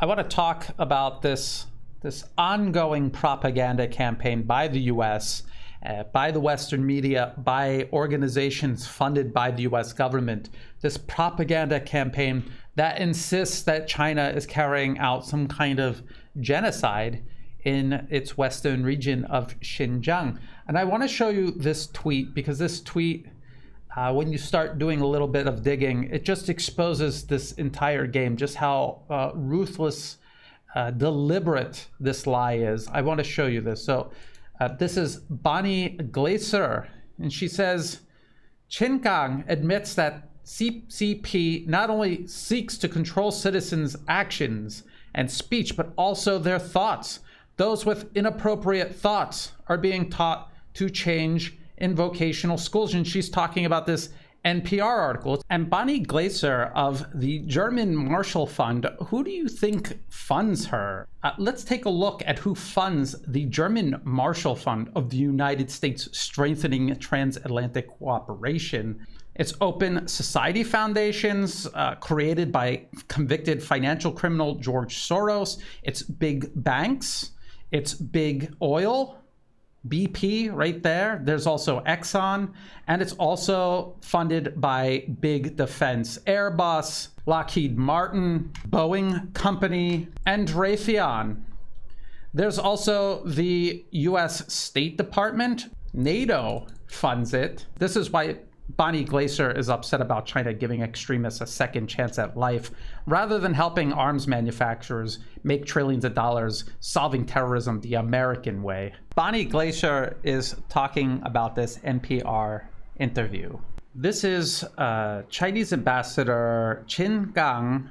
I want to talk about this ongoing propaganda campaign by the U.S., by the Western media, by organizations funded by the U.S. government. This propaganda campaign that insists that China is carrying out some kind of genocide in its western region of Xinjiang. And I want to show you this tweet because this tweet, when you start doing a little bit of digging, it just exposes this entire game, just how ruthless, deliberate this lie is. I want to show you this. So this is Bonnie Glaser, and she says, Qin Gang admits that CCP not only seeks to control citizens' actions and speech, but also their thoughts. Those with inappropriate thoughts are being taught to change in vocational schools. And she's talking about this NPR article. And Bonnie Glaser of the German Marshall Fund, who do you think funds her? Let's take a look at who funds the German Marshall Fund of the United States Strengthening Transatlantic Cooperation. It's open society foundations created by convicted financial criminal George Soros. It's big banks. It's big oil. BP right there. There's also Exxon, and it's also funded by big defense, Airbus, Lockheed Martin, Boeing Company, and Raytheon. There's also the US State Department. NATO funds it. This is why Bonnie Glaser is upset about China giving extremists a second chance at life, rather than helping arms manufacturers make trillions of dollars solving terrorism the American way. Bonnie Glaser is talking about this NPR interview. This is Chinese Ambassador Qin Gang,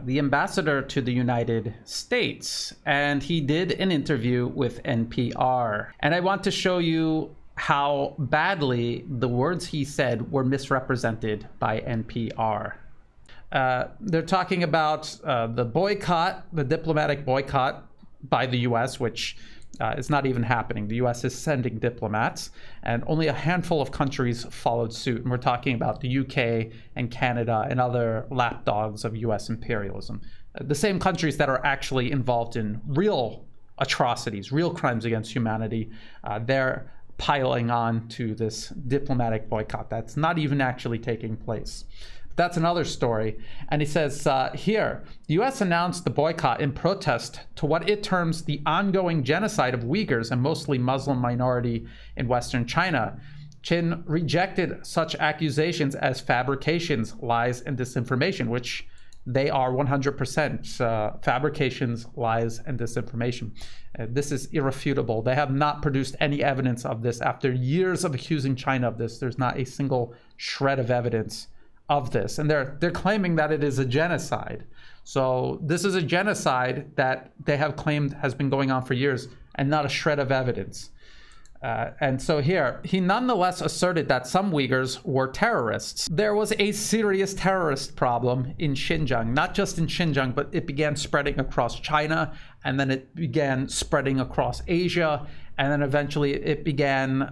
the ambassador to the United States, and he did an interview with NPR. And I want to show you how badly the words he said were misrepresented by NPR. They're talking about the boycott, the diplomatic boycott by the US, which is not even happening. The US is sending diplomats, and only a handful of countries followed suit. And we're talking about the UK and Canada and other lapdogs of US imperialism. The same countries that are actually involved in real atrocities, real crimes against humanity. They're piling on to this diplomatic boycott that's not even actually taking place. That's another story. And he says here, the US announced the boycott in protest to what it terms the ongoing genocide of Uyghurs, a mostly Muslim minority in Western China. Qin rejected such accusations as fabrications, lies, and disinformation, which they are 100% fabrications, lies, and disinformation. This is irrefutable. They have not produced any evidence of this. After years of accusing China of this, there's not a single shred of evidence of this. And they're claiming that it is a genocide. So this is a genocide that they have claimed has been going on for years, and not a shred of evidence. And so here, he nonetheless asserted that some Uyghurs were terrorists. There was a serious terrorist problem in Xinjiang, not just in Xinjiang, but it began spreading across China, and then it began spreading across Asia, and then eventually it began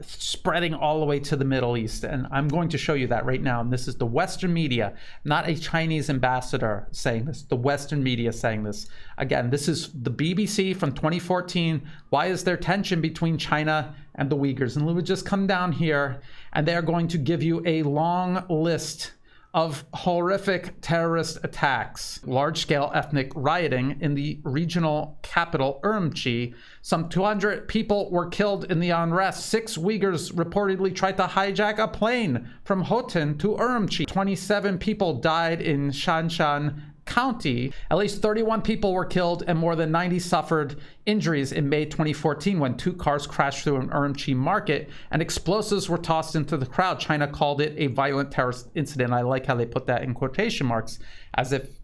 spreading all the way to the Middle East. And I'm going to show you that right now. And this is the Western media, not a Chinese ambassador saying this, the Western media saying this. Again, this is the BBC from 2014. Why is there tension between China and the Uyghurs? And we would just come down here, and they're going to give you a long list of horrific terrorist attacks, large-scale ethnic rioting in the regional capital, Urumqi. Some 200 people were killed in the unrest. 6 Uyghurs reportedly tried to hijack a plane from Hotan to Urumqi. 27 people died in Shanshan County. At least 31 people were killed and more than 90 suffered injuries in May 2014 when 2 cars crashed through an Urumqi market and explosives were tossed into the crowd. China called it a violent terrorist incident. I like how they put that in quotation marks, as if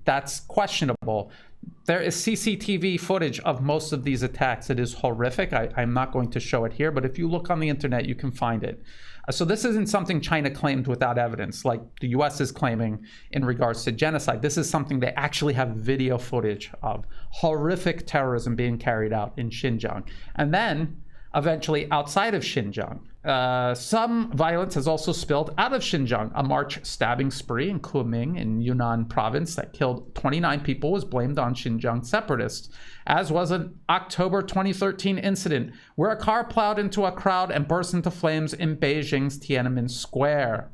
that's questionable. There is CCTV footage of most of these attacks. It is horrific. I'm not going to show it here, but if you look on the internet, you can find it. So this isn't something China claimed without evidence, like the US is claiming in regards to genocide. This is something they actually have video footage of horrific terrorism being carried out in Xinjiang. And then eventually outside of Xinjiang. Some violence has also spilled out of Xinjiang. A March stabbing spree in Kunming in Yunnan province that killed 29 people was blamed on Xinjiang separatists, as was an October 2013 incident where a car plowed into a crowd and burst into flames in Beijing's Tiananmen Square.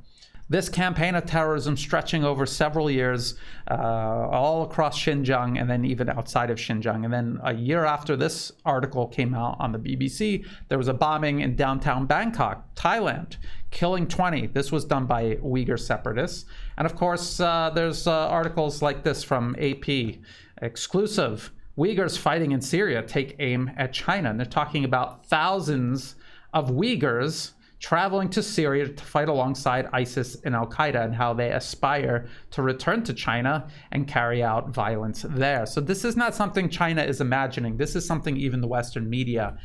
This campaign of terrorism stretching over several years, all across Xinjiang and then even outside of Xinjiang. And then a year after this article came out on the BBC, there was a bombing in downtown Bangkok, Thailand, killing 20. This was done by Uyghur separatists. And of course, there's articles like this from AP, exclusive. Uyghurs fighting in Syria take aim at China. And they're talking about thousands of Uyghurs traveling to Syria to fight alongside ISIS and Al-Qaeda, and how they aspire to return to China and carry out violence there. So this is not something China is imagining. This is something even the Western media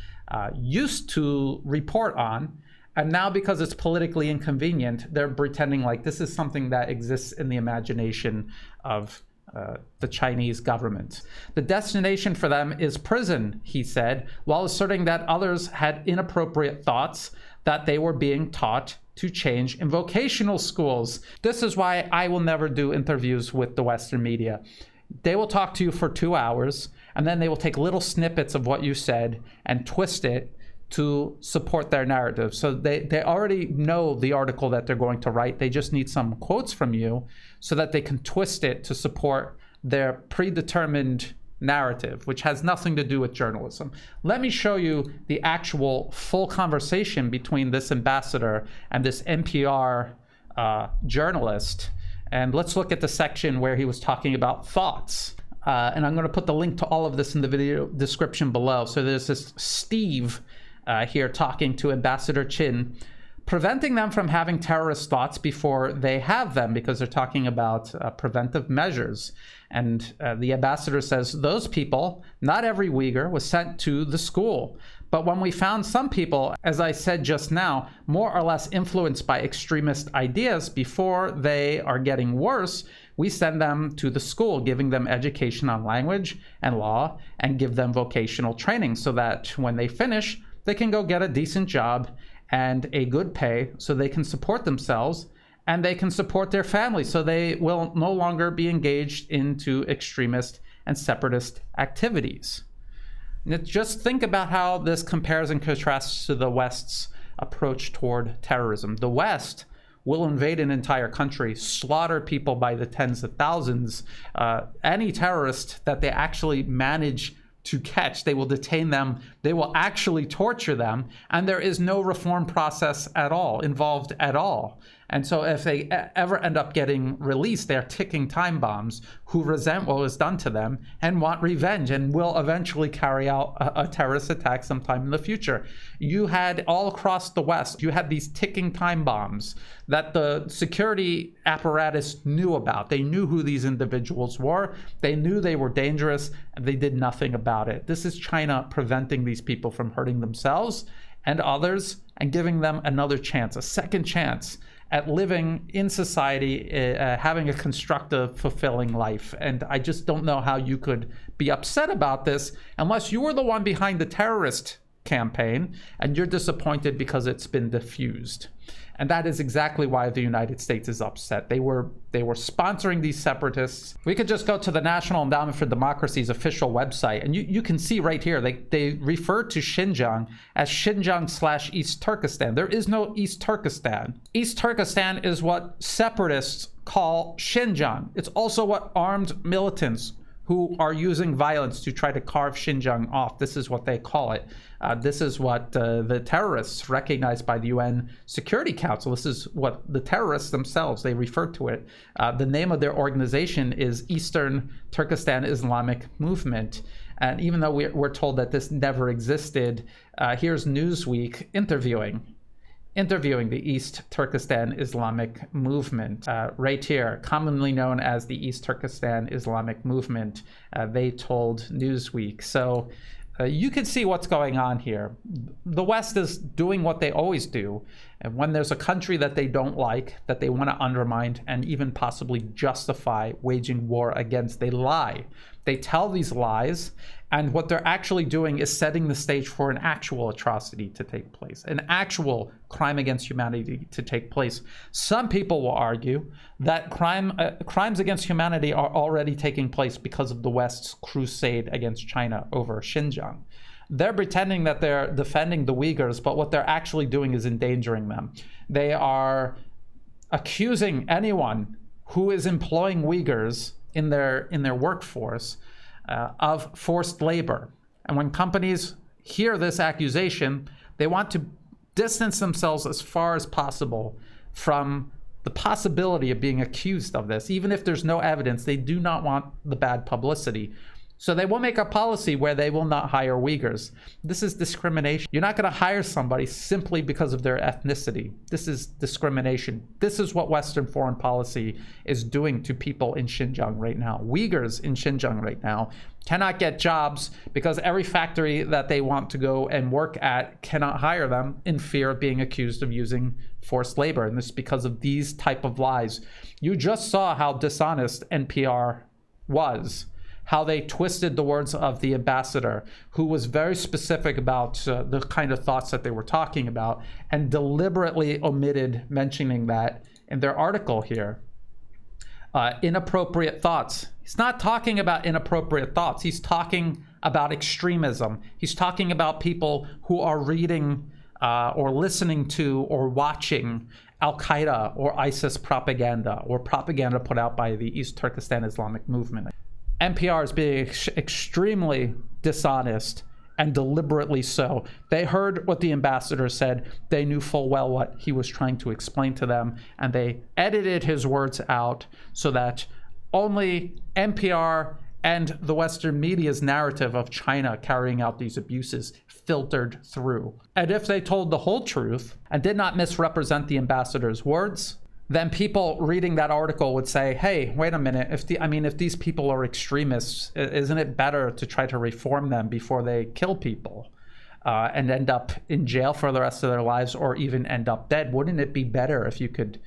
used to report on. And now, because it's politically inconvenient, they're pretending like this is something that exists in the imagination of the Chinese government. The destination for them is prison, he said, while asserting that others had inappropriate thoughts that they were being taught to change in vocational schools. This is why I will never do interviews with the Western media. They will talk to you for 2 hours, and then they will take little snippets of what you said and twist it to support their narrative. So they already know the article that they're going to write. They just need some quotes from you so that they can twist it to support their predetermined narrative, which has nothing to do with journalism. Let me show you the actual full conversation between this ambassador and this NPR journalist. And let's look at the section where he was talking about thoughts. And I'm going to put the link to all of this in the video description below. So there's this Steve here talking to Ambassador Qin, preventing them from having terrorist thoughts before they have them, because they're talking about preventive measures. And the ambassador says, those people, not every Uyghur, was sent to the school. But when we found some people, as I said just now, more or less influenced by extremist ideas before they are getting worse, we send them to the school, giving them education on language and law, and give them vocational training so that when they finish, they can go get a decent job and a good pay so they can support themselves and they can support their family, so they will no longer be engaged into extremist and separatist activities. And just think about how this compares and contrasts to the West's approach toward terrorism. The West will invade an entire country, slaughter people by the tens of thousands. Any terrorist that they actually manage to catch, they will detain them, they will actually torture them, and there is no reform process at all involved at all. And so if they ever end up getting released, they're ticking time bombs who resent what was done to them and want revenge and will eventually carry out a terrorist attack sometime in the future. You had all across the West, you had these ticking time bombs that the security apparatus knew about. They knew who these individuals were. They knew they were dangerous, and they did nothing about it. This is China preventing these people from hurting themselves and others and giving them another chance, a second chance at living in society, having a constructive, fulfilling life. And I just don't know how you could be upset about this unless you were the one behind the terrorist campaign and you're disappointed because it's been diffused. And that is exactly why the United States is upset. They were sponsoring these separatists. We could just go to the National Endowment for Democracy's official website, and you can see right here, they refer to Xinjiang as Xinjiang/East Turkestan. There is no East Turkestan. East Turkestan is what separatists call Xinjiang. It's also what armed militants who are using violence to try to carve Xinjiang off, this is what they call it. This is what the terrorists recognized by the UN Security Council. This is what the terrorists themselves, they refer to it. The name of their organization is Eastern Turkestan Islamic Movement. And even though we're told that this never existed, here's Newsweek interviewing the East Turkestan Islamic Movement. Right here, commonly known as the East Turkestan Islamic Movement, they told Newsweek. So you can see what's going on here. The West is doing what they always do, And when there's a country that they don't like, that they want to undermine and even possibly justify waging war against, they lie. They tell these lies, and what they're actually doing is setting the stage for an actual atrocity to take place, an actual crime against humanity to take place. Some people will argue that crimes against humanity are already taking place because of the West's crusade against China over Xinjiang. They're pretending that they're defending the Uyghurs, but what they're actually doing is endangering them. They are accusing anyone who is employing Uyghurs in their workforce of forced labor. And when companies hear this accusation, they want to distance themselves as far as possible from the possibility of being accused of this. Even if there's no evidence, they do not want the bad publicity. So they will make a policy where they will not hire Uyghurs. This is discrimination. You're not going to hire somebody simply because of their ethnicity. This is discrimination. This is what Western foreign policy is doing to people in Xinjiang right now. Uyghurs in Xinjiang right now cannot get jobs because every factory that they want to go and work at cannot hire them in fear of being accused of using forced labor. And this is because of these type of lies. You just saw how dishonest NPR was. How they twisted the words of the ambassador, who was very specific about the kind of thoughts that they were talking about, and deliberately omitted mentioning that in their article here. Inappropriate thoughts. He's not talking about inappropriate thoughts. He's talking about extremism. He's talking about people who are reading or listening to or watching Al-Qaeda or ISIS propaganda or propaganda put out by the East Turkestan Islamic movement. NPR is being extremely dishonest, and deliberately so. They heard what the ambassador said. They knew full well what he was trying to explain to them, and they edited his words out so that only NPR and the Western media's narrative of China carrying out these abuses filtered through. And if they told the whole truth and did not misrepresent the ambassador's words, then people reading that article would say, hey, wait a minute, if these people are extremists, isn't it better to try to reform them before they kill people and end up in jail for the rest of their lives or even end up dead? Wouldn't it be better if you could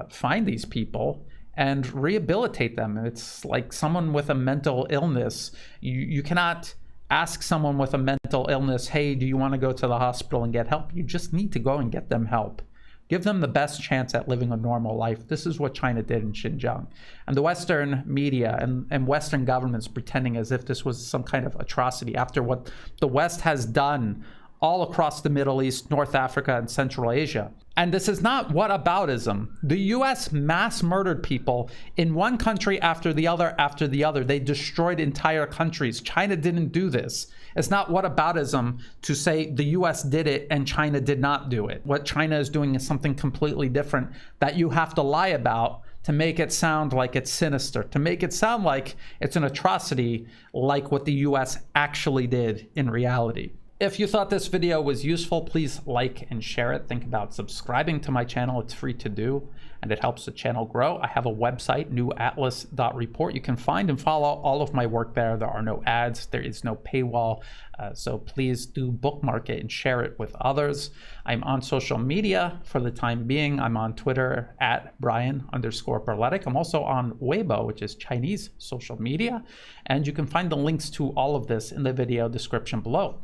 find these people and rehabilitate them? It's like someone with a mental illness. You cannot ask someone with a mental illness, hey, do you want to go to the hospital and get help? You just need to go and get them help. Give them the best chance at living a normal life. This is what China did in Xinjiang. And the Western media and Western governments pretending as if this was some kind of atrocity after what the West has done all across the Middle East, North Africa, and Central Asia. And this is not whataboutism. The US mass murdered people in one country after the other after the other. They destroyed entire countries. China didn't do this. It's not whataboutism to say the US did it and China did not do it. What China is doing is something completely different that you have to lie about to make it sound like it's sinister, to make it sound like it's an atrocity like what the US actually did in reality. If you thought this video was useful, please like and share it. Think about subscribing to my channel. It's free to do, and it helps the channel grow. I have a website, newatlas.report. You can find and follow all of my work there. There are no ads. There is no paywall. So please do bookmark it and share it with others. I'm on social media for the time being. I'm on Twitter at Brian_Berletic. I'm also on Weibo, which is Chinese social media. And you can find the links to all of this in the video description below.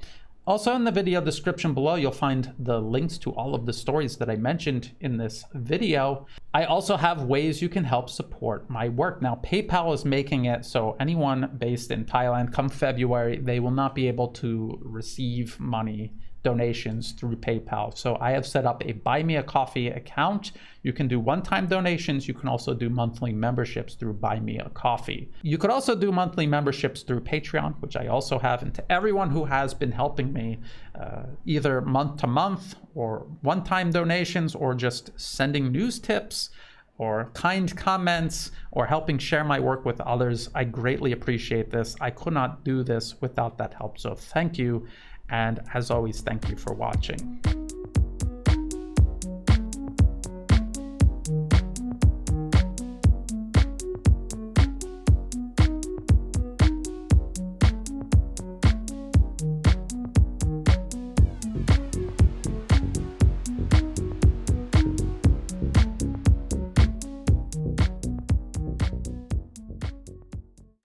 Also in the video description below, you'll find the links to all of the stories that I mentioned in this video. I also have ways you can help support my work. Now, PayPal is making it so anyone based in Thailand, come February, they will not be able to receive money donations through PayPal. So I have set up a Buy Me a Coffee account. You can do one-time donations. You can also do monthly memberships through Buy Me a Coffee. You could also do monthly memberships through Patreon, which I also have. And to everyone who has been helping me, either month to month or one-time donations or just sending news tips or kind comments or helping share my work with others, I greatly appreciate this. I could not do this without that help. So thank you. And as always, thank you for watching.